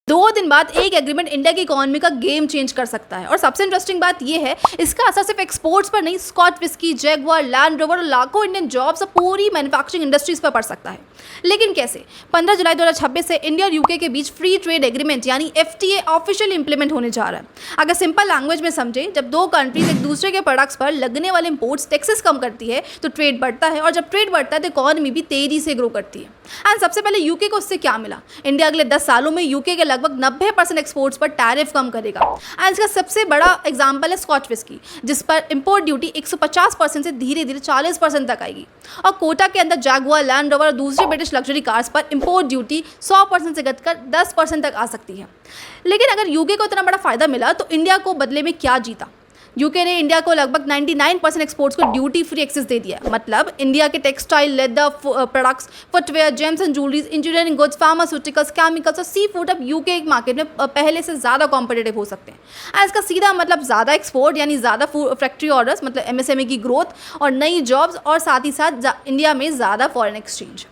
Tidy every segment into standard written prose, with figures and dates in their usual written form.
2 दिन बाद एक एग्रीमेंट इंडिया की इकोनॉमी का गेम चेंज कर सकता है। और सबसे इंटरेस्टिंग बात यह है, इसका असर सिर्फ एक्सपोर्ट्स पर नहीं, Scotch whisky, Jaguar, Land Rover और लाखों इंडियन जॉब्स और पूरी मैन्युफैक्चरिंग इंडस्ट्रीज पर पड़ सकता है। लेकिन कैसे? 15 जुलाई 2026 से इंडिया और यूके के बीच फ्री ट्रेड एग्रीमेंट यानी FTA ऑफिशियल इंप्लीमेंट होने जा रहा है। अगर सिंपल लैंग्वेज में समझे, जब दो कंट्रीज एक दूसरे के प्रोडक्ट्स पर लगने वाले इंपोर्ट्स टैक्सेस कम करती है तो ट्रेड बढ़ता है, और जब ट्रेड बढ़ता है तो इकोनॉमी भी तेजी से ग्रो करती है। एंड सबसे पहले यूके को इससे क्या मिला? इंडिया अगले 10 सालों में यूके के लगभग 90% एक्सपोर्ट्स पर टैरिफ कम करेगा। एंड इसका सबसे बड़ा एग्जांपल है स्कॉच विस्की, जिस पर इंपोर्ट ड्यूटी 150% से धीरे धीरे 40% तक आएगी। और कोटा के अंदर जैगुआर, लैंड रोवर और दूसरी ब्रिटिश लग्जरी कार्स पर इंपोर्ट ड्यूटी 100% से घटकर 10% तक आ सकती है। लेकिन अगर यूके को इतना बड़ा फायदा मिला तो इंडिया को बदले में क्या जीता? यूके ने इंडिया को लगभग 99% एक्सपोर्ट्स को ड्यूटी फ्री एक्सेस दे दिया। मतलब इंडिया के textile, leather products, footwear, James and jewelleries, engineering goods, pharmaceuticals, chemicals और सी फूड अब यूके मार्केट में पहले से ज़्यादा कॉम्पिटिटिव हो सकते हैं। इसका सीधा मतलब ज़्यादा एक्सपोर्ट यानी ज़्यादा फैक्ट्री ऑर्डर्स, मतलब MSME की ग्रोथ और नई जॉब्स, और साथ ही साथ इंडिया में ज़्यादा फॉरेन एक्सचेंज।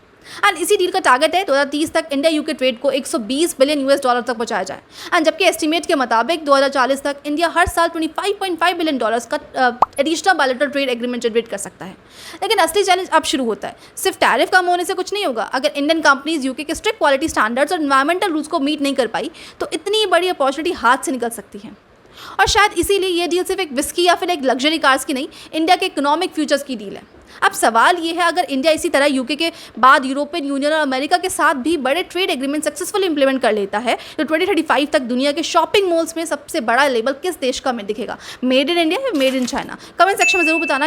एंड इसी डील का टारगेट है 2030 तक इंडिया यूके ट्रेड को 120 बिलियन US डॉलर तक पहुंचाया जाए। एंड जबकि एस्टिमेट के मुताबिक 2040 तक इंडिया हर साल 25.5 बिलियन डॉलर्स का additional bilateral trade agreement generate कर सकता है। लेकिन असली चैलेंज अब शुरू होता है। सिर्फ टैरिफ कम होने से कुछ नहीं होगा। अगर इंडियन कंपनीज यूके के स्ट्रिक्ट क्वालिटी स्टैंडर्ड्स और एनवायरमेंटल रूल्स को मीट नहीं कर पाई तो इतनी बड़ी अपॉर्चुनिटी हाथ से निकल सकती है। और शायद इसीलिए ये डील सिर्फ एक विस्की या फिर एक लग्जरी कार्स की नहीं, इंडिया के इकोनॉमिक फ्यूचर्स की डील है। अब सवाल ये है, अगर इंडिया इसी तरह यूके के बाद यूरोपियन यूनियन और अमेरिका के साथ भी बड़े ट्रेड एग्रीमेंट सक्सेसफुली इंप्लीमेंट कर लेता है तो 2035 तक दुनिया के शॉपिंग मॉल्स में सबसे बड़ा लेबल किस देश का में दिखेगा? मेड इन इंडिया या made in China? Comment section में जरूर बताना।